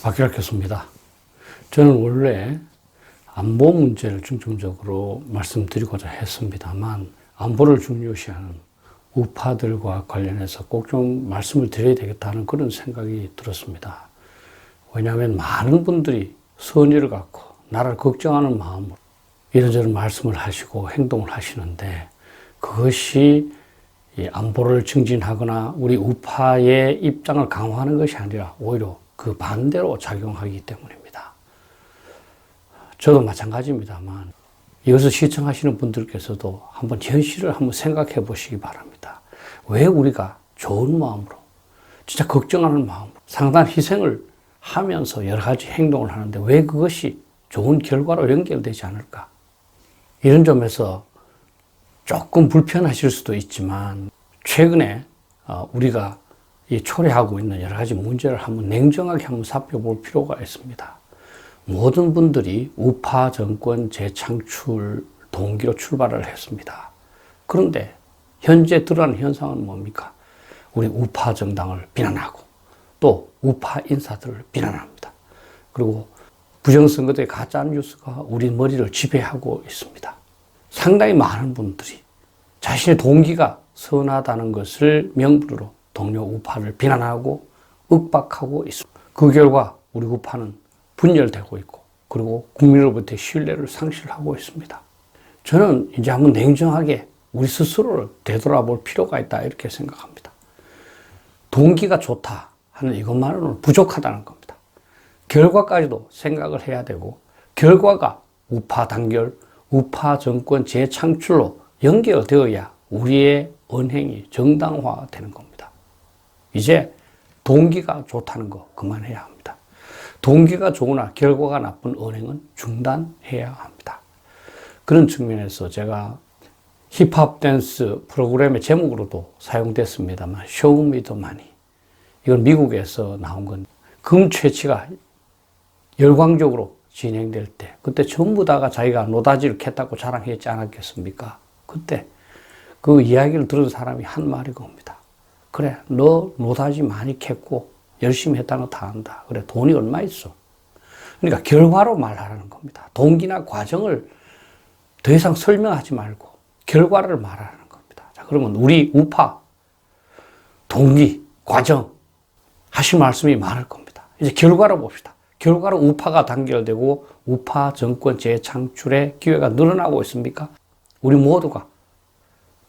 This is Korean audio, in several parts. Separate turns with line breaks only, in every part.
박일학교수입니다. 저는 원래 안보 문제를 중점적으로 말씀드리고자 했습니다만 안보를 중요시하는 우파들과 관련해서 꼭 좀 말씀을 드려야 되겠다는 그런 생각이 들었습니다. 왜냐하면 많은 분들이 선의를 갖고 나라를 걱정하는 마음으로 이런저런 말씀을 하시고 행동을 하시는데 그것이 이 안보를 증진하거나 우리 우파의 입장을 강화하는 것이 아니라 오히려 그 반대로 작용하기 때문입니다. 저도 마찬가지입니다만 이것을 시청하시는 분들께서도 한번 현실을 한번 생각해 보시기 바랍니다. 왜 우리가 좋은 마음으로 진짜 걱정하는 마음으로 상당한 희생을 하면서 여러 가지 행동을 하는데 왜 그것이 좋은 결과로 연결되지 않을까? 이런 점에서 조금 불편하실 수도 있지만 최근에 우리가 이 초래하고 있는 여러 가지 문제를 한번 냉정하게 한번 살펴볼 필요가 있습니다. 모든 분들이 우파 정권 재창출 동기로 출발을 했습니다. 그런데 현재 드러나는 현상은 뭡니까? 우리 우파 정당을 비난하고 또 우파 인사들을 비난합니다. 그리고 부정선거의 가짜뉴스가 우리 머리를 지배하고 있습니다. 상당히 많은 분들이 자신의 동기가 선하다는 것을 명분으로 동료 우파를 비난하고 윽박하고 있습니다. 그 결과 우리 우파는 분열되고 있고 그리고 국민으로부터 신뢰를 상실하고 있습니다. 저는 이제 한번 냉정하게 우리 스스로를 되돌아볼 필요가 있다 이렇게 생각합니다. 동기가 좋다 하는 이것만으로는 부족하다는 겁니다. 결과까지도 생각을 해야 되고 결과가 우파 단결, 우파 정권 재창출로 연결되어야 우리의 언행이 정당화되는 겁니다. 이제 동기가 좋다는 거 그만해야 합니다. 동기가 좋으나 결과가 나쁜 언행은 중단해야 합니다. 그런 측면에서 제가 힙합 댄스 프로그램의 제목으로도 사용됐습니다만 Show Me the Money, 이건 미국에서 나온 건 금채취가 열광적으로 진행될 때 그때 전부 다가 자기가 노다지를 캤다고 자랑했지 않았겠습니까? 그때 그 이야기를 들은 사람이 한 말이 겁니다. 그래, 너 노다지 많이 캤고 열심히 했다는 거 다 안다. 그래, 돈이 얼마 있어? 그러니까 결과로 말하라는 겁니다. 동기나 과정을 더 이상 설명하지 말고 결과를 말하라는 겁니다. 자, 그러면 우리 우파 동기, 과정 하실 말씀이 많을 겁니다. 이제 결과로 봅시다. 결과로 우파가 단결되고 우파 정권 재창출의 기회가 늘어나고 있습니까? 우리 모두가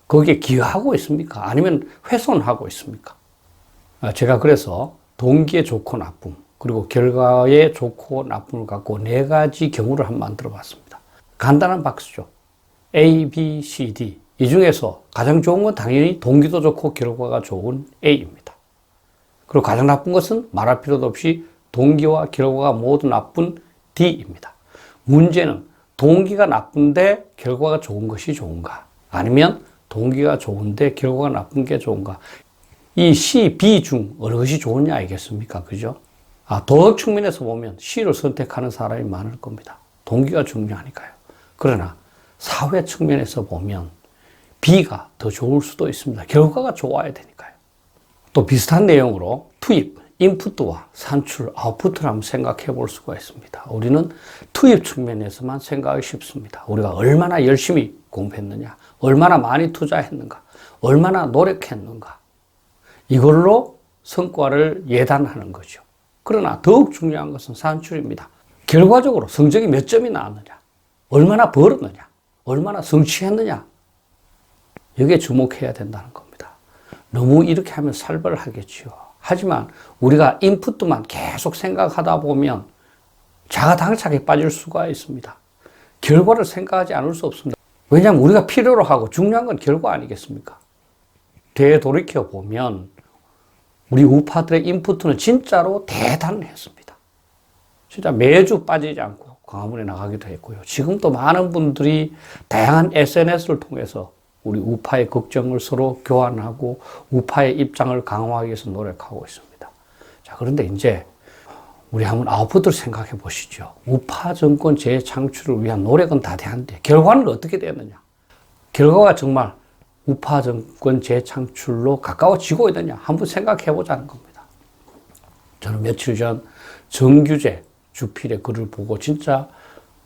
거기에 기여하고 있습니까? 아니면 훼손하고 있습니까? 제가 그래서 동기의 좋고 나쁨, 그리고 결과의 좋고 나쁨을 갖고 네 가지 경우를 한번 만들어 봤습니다. 간단한 박스죠. A, B, C, D. 이 중에서 가장 좋은 건 당연히 동기도 좋고 결과가 좋은 A입니다. 그리고 가장 나쁜 것은 말할 필요도 없이 동기와 결과가 모두 나쁜 D입니다. 문제는 동기가 나쁜데 결과가 좋은 것이 좋은가? 아니면 동기가 좋은데 결과가 나쁜 게 좋은가? 이 C, B 중 어느 것이 좋으냐 알겠습니까? 그죠? 도덕 측면에서 보면 C를 선택하는 사람이 많을 겁니다. 동기가 중요하니까요. 그러나 사회 측면에서 보면 B가 더 좋을 수도 있습니다. 결과가 좋아야 되니까요. 또 비슷한 내용으로 투입, 인풋과 산출, 아웃풋을 한번 생각해 볼 수가 있습니다. 우리는 투입 측면에서만 생각하기 쉽습니다. 우리가 얼마나 열심히 공부했느냐, 얼마나 많이 투자했는가, 얼마나 노력했는가, 이걸로 성과를 예단하는 거죠. 그러나 더욱 중요한 것은 산출입니다. 결과적으로 성적이 몇 점이 나왔느냐, 얼마나 벌었느냐, 얼마나 성취했느냐, 여기에 주목해야 된다는 겁니다. 너무 이렇게 하면 살벌하겠지요. 하지만 우리가 인풋만 계속 생각하다 보면 자가당착에 빠질 수가 있습니다. 결과를 생각하지 않을 수 없습니다. 왜냐하면 우리가 필요로 하고 중요한 건 결과 아니겠습니까? 되돌이켜 보면 우리 우파들의 인풋은 진짜로 대단했습니다. 진짜 매주 빠지지 않고 광화문에 나가기도 했고요. 지금도 많은 분들이 다양한 SNS를 통해서 우리 우파의 걱정을 서로 교환하고 우파의 입장을 강화하기 위해서 노력하고 있습니다. 자, 그런데 이제 우리 한번 아웃풋을 생각해 보시죠. 우파 정권 재창출을 위한 노력은 다 되는데 결과는 어떻게 되느냐? 결과가 정말 우파 정권 재창출로 가까워지고 있느냐? 한번 생각해 보자는 겁니다. 저는 며칠 전 정규재 주필의 글을 보고 진짜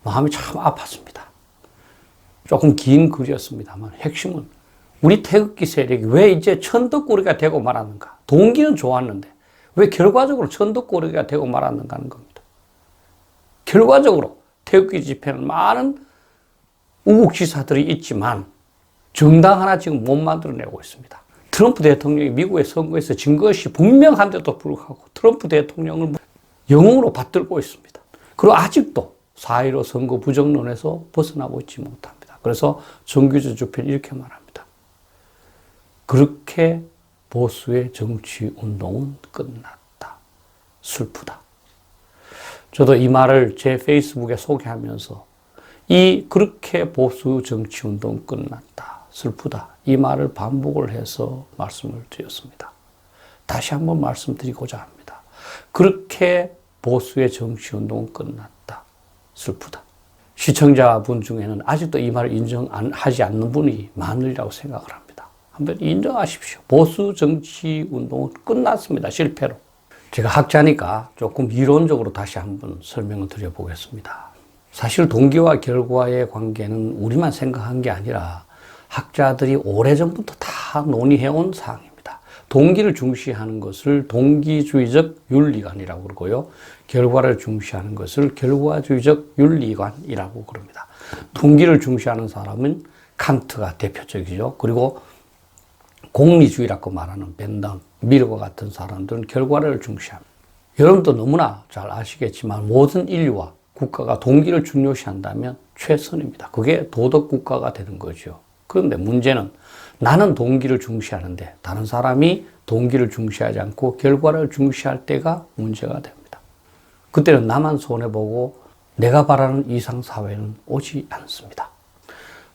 마음이 참 아팠습니다. 조금 긴 글이었습니다만 핵심은 우리 태극기 세력이 왜 이제 천덕꾸러기가 되고 말았는가. 동기는 좋았는데 왜 결과적으로 천덕꾸러기가 되고 말았는가 하는 겁니다. 결과적으로 태극기 집회는 많은 우국지사들이 있지만 정당 하나 지금 못 만들어내고 있습니다. 트럼프 대통령이 미국의 선거에서 진 것이 분명한데도 불구하고 트럼프 대통령을 영웅으로 받들고 있습니다. 그리고 아직도 4.15 선거 부정론에서 벗어나고 있지 못합니다. 그래서 정규재 주필은 이렇게 말합니다. 그렇게 보수의 정치 운동은 끝났다. 슬프다. 저도 이 말을 제 페이스북에 소개하면서 그렇게 보수 정치 운동 끝났다. 슬프다. 이 말을 반복을 해서 말씀을 드렸습니다. 다시 한번 말씀드리고자 합니다. 그렇게 보수의 정치 운동은 끝났다. 슬프다. 시청자분 중에는 아직도 이 말을 인정하지 않는 분이 많으리라고 생각을 합니다. 한번 인정하십시오. 보수 정치 운동은 끝났습니다. 실패로. 제가 학자니까 조금 이론적으로 다시 한번 설명을 드려보겠습니다. 사실 동기와 결과의 관계는 우리만 생각한 게 아니라 학자들이 오래전부터 다 논의해온 사항입니다. 동기를 중시하는 것을 동기주의적 윤리관이라고 그러고요. 결과를 중시하는 것을 결과주의적 윤리관이라고 그럽니다. 동기를 중시하는 사람은 칸트가 대표적이죠. 그리고 공리주의라고 말하는 벤담, 밀과 같은 사람들은 결과를 중시합니다. 여러분도 너무나 잘 아시겠지만 모든 인류와 국가가 동기를 중요시한다면 최선입니다. 그게 도덕국가가 되는 거죠. 그런데 문제는 나는 동기를 중시하는데 다른 사람이 동기를 중시하지 않고 결과를 중시할 때가 문제가 됩니다. 그때는 나만 손해보고 내가 바라는 이상사회는 오지 않습니다.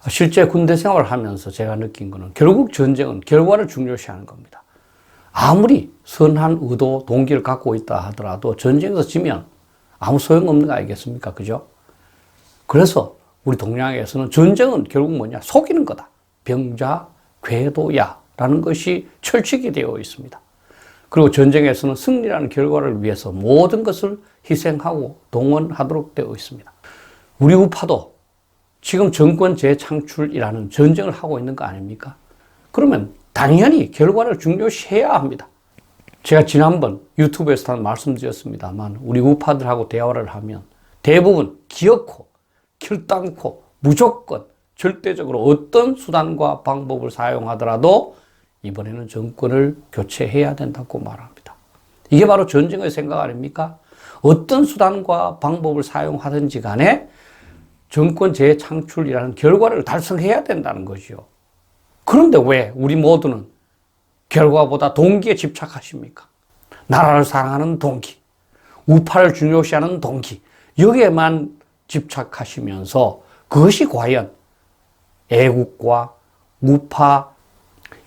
실제 군대 생활을 하면서 제가 느낀 것은 결국 전쟁은 결과를 중요시하는 겁니다. 아무리 선한 의도, 동기를 갖고 있다 하더라도 전쟁에서 지면 아무 소용없는 거 아니겠습니까? 그죠? 그래서 우리 동양에서는 전쟁은 결국 뭐냐? 속이는 거다. 병자, 궤도야 라는 것이 철칙이 되어 있습니다. 그리고 전쟁에서는 승리라는 결과를 위해서 모든 것을 희생하고 동원하도록 되어 있습니다. 우리 우파도 지금 정권 재창출이라는 전쟁을 하고 있는 거 아닙니까? 그러면 당연히 결과를 중요시해야 합니다. 제가 지난번 유튜브에서 말씀드렸습니다만 우리 우파들하고 대화를 하면 대부분 기어코, 결단코, 무조건, 절대적으로 어떤 수단과 방법을 사용하더라도 이번에는 정권을 교체해야 된다고 말합니다. 이게 바로 전쟁의 생각 아닙니까? 어떤 수단과 방법을 사용하든지 간에 정권 재창출이라는 결과를 달성해야 된다는 거죠. 그런데 왜 우리 모두는 결과보다 동기에 집착하십니까? 나라를 사랑하는 동기, 우파를 중요시하는 동기, 여기에만 집착하시면서 그것이 과연 애국과 우파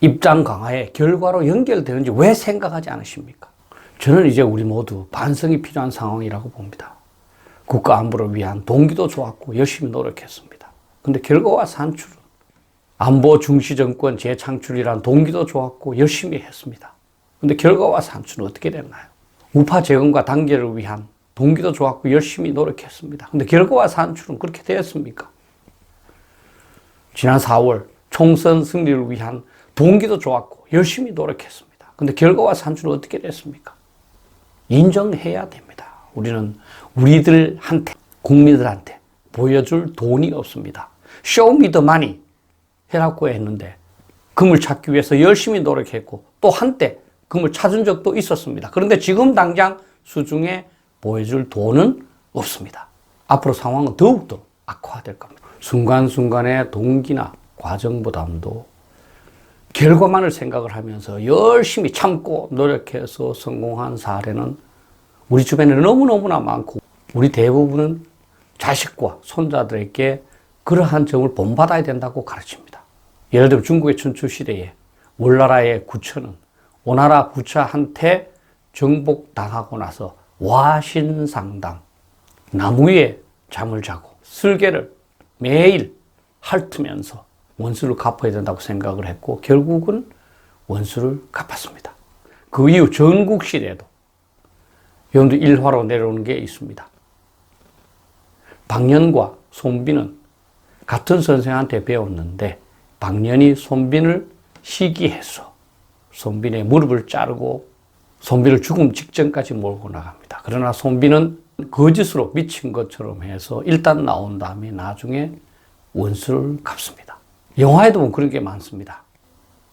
입장 강화의 결과로 연결되는지 왜 생각하지 않으십니까? 저는 이제 우리 모두 반성이 필요한 상황이라고 봅니다. 국가 안보를 위한 동기도 좋았고 열심히 노력했습니다. 근데 결과와 산출은 안보 중시 정권 재창출이란 동기도 좋았고 열심히 했습니다. 근데 결과와 산출은 어떻게 됐나요? 우파 재건과 단결을 위한 동기도 좋았고 열심히 노력했습니다. 근데 결과와 산출은 그렇게 되었습니까? 지난 4월 총선 승리를 위한 동기도 좋았고 열심히 노력했습니다. 근데 결과와 산출은 어떻게 됐습니까? 인정해야 됩니다. 우리는 우리들한테, 국민들한테 보여줄 돈이 없습니다. Show me the money 해라고 했는데 금을 찾기 위해서 열심히 노력했고 또 한때 금을 찾은 적도 있었습니다. 그런데 지금 당장 수중에 보여줄 돈은 없습니다. 앞으로 상황은 더욱더 악화될 겁니다. 순간순간의 동기나 과정보다도 결과만을 생각을 하면서 열심히 참고 노력해서 성공한 사례는 우리 주변에 너무너무나 많고 우리 대부분은 자식과 손자들에게 그러한 점을 본받아야 된다고 가르칩니다. 예를 들어 중국의 춘추시대에 월나라의 구처는 오나라 부처한테 정복당하고 나서 와신상당, 나무 위에 잠을 자고 쓸개를 매일 핥으면서 원수를 갚아야 된다고 생각을 했고 결국은 원수를 갚았습니다. 그 이후 전국시대도 여러분들 일화로 내려오는 게 있습니다. 박년과 손빈은 같은 선생한테 배웠는데 박년이 손빈을 시기해서 손빈의 무릎을 자르고 손빈을 죽음 직전까지 몰고 나갑니다. 그러나 손빈은 거짓으로 미친 것처럼 해서 일단 나온 다음에 나중에 원수를 갚습니다. 영화에도 보면 그런 게 많습니다.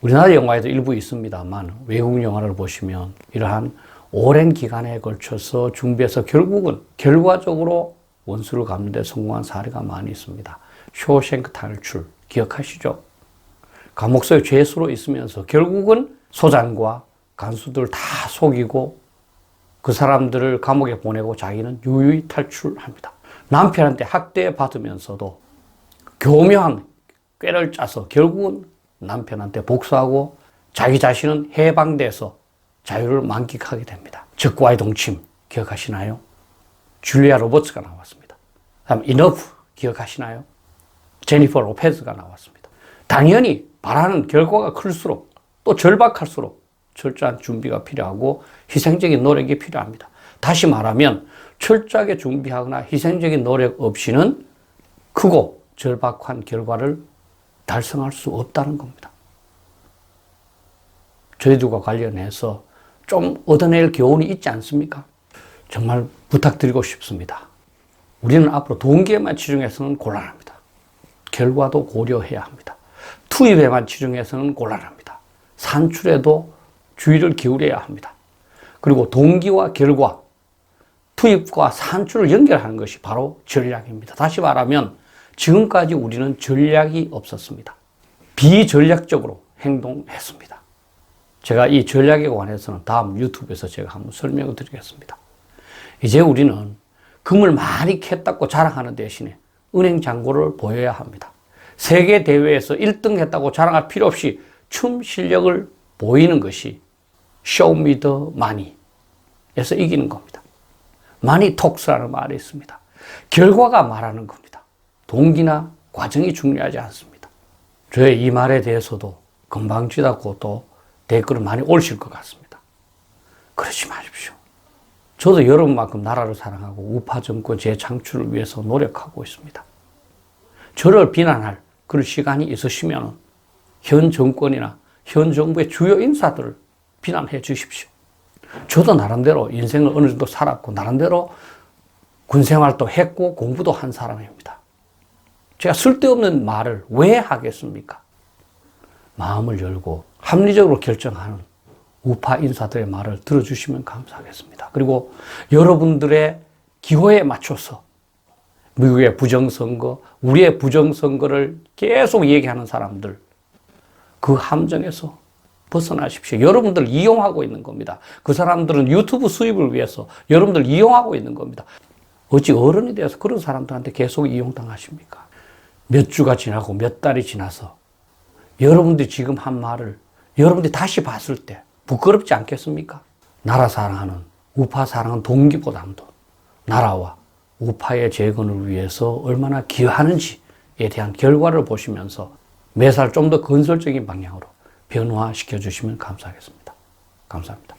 우리나라 영화에도 일부 있습니다만 외국 영화를 보시면 이러한 오랜 기간에 걸쳐서 준비해서 결국은 결과적으로 원수를 갚는 데 성공한 사례가 많이 있습니다. 쇼생크 탈출 기억하시죠? 감옥 속에 죄수로 있으면서 결국은 소장과 간수들 다 속이고 그 사람들을 감옥에 보내고 자기는 유유히 탈출합니다. 남편한테 학대받으면서도 교묘한 꾀를 짜서 결국은 남편한테 복수하고 자기 자신은 해방돼서 자유를 만끽하게 됩니다. 적과의 동침 기억하시나요? 줄리아 로버츠가 나왔습니다. 다음 이너프 기억하시나요? 제니퍼 로페즈가 나왔습니다. 당연히 바라는 결과가 클수록 또 절박할수록 철저한 준비가 필요하고 희생적인 노력이 필요합니다. 다시 말하면 철저하게 준비하거나 희생적인 노력 없이는 크고 절박한 결과를 달성할 수 없다는 겁니다. 저희들과 관련해서 좀 얻어낼 교훈이 있지 않습니까? 정말 부탁드리고 싶습니다. 우리는 앞으로 동기에만 치중해서는 곤란합니다. 결과도 고려해야 합니다. 투입에만 치중해서는 곤란합니다. 산출에도 주의를 기울여야 합니다. 그리고 동기와 결과, 투입과 산출을 연결하는 것이 바로 전략입니다. 다시 말하면 지금까지 우리는 전략이 없었습니다. 비전략적으로 행동했습니다. 제가 이 전략에 관해서는 다음 유튜브에서 제가 한번 설명을 드리겠습니다. 이제 우리는 금을 많이 캤다고 자랑하는 대신에 은행 잔고를 보여야 합니다. 세계 대회에서 1등 했다고 자랑할 필요 없이 춤 실력을 보이는 것이 Show me the money에서 이기는 겁니다. Money talks라는 말이 있습니다. 결과가 말하는 겁니다. 동기나 과정이 중요하지 않습니다. 저의 이 말에 대해서도 건방지다고 또 댓글을 많이 올실 것 같습니다. 그러지 마십시오. 저도 여러분만큼 나라를 사랑하고 우파 정권 재창출을 위해서 노력하고 있습니다. 저를 비난할 그런 시간이 있으시면 현 정권이나 현 정부의 주요 인사들을 비난해 주십시오. 저도 나름대로 인생을 어느 정도 살았고 나름대로 군생활도 했고 공부도 한 사람입니다. 제가 쓸데없는 말을 왜 하겠습니까? 마음을 열고 합리적으로 결정하는 우파 인사들의 말을 들어주시면 감사하겠습니다. 그리고 여러분들의 기호에 맞춰서 미국의 부정선거, 우리의 부정선거를 계속 얘기하는 사람들, 그 함정에서 벗어나십시오. 여러분들을 이용하고 있는 겁니다. 그 사람들은 유튜브 수입을 위해서 여러분들 이용하고 있는 겁니다. 어찌 어른이 되어서 그런 사람들한테 계속 이용당하십니까? 몇 주가 지나고 몇 달이 지나서 여러분들이 지금 한 말을 여러분들이 다시 봤을 때 부끄럽지 않겠습니까? 나라 사랑하는, 우파 사랑하는 동기보다도 나라와 우파의 재건을 위해서 얼마나 기여하는지에 대한 결과를 보시면서 매살 좀 더 건설적인 방향으로 변화시켜 주시면 감사하겠습니다. 감사합니다.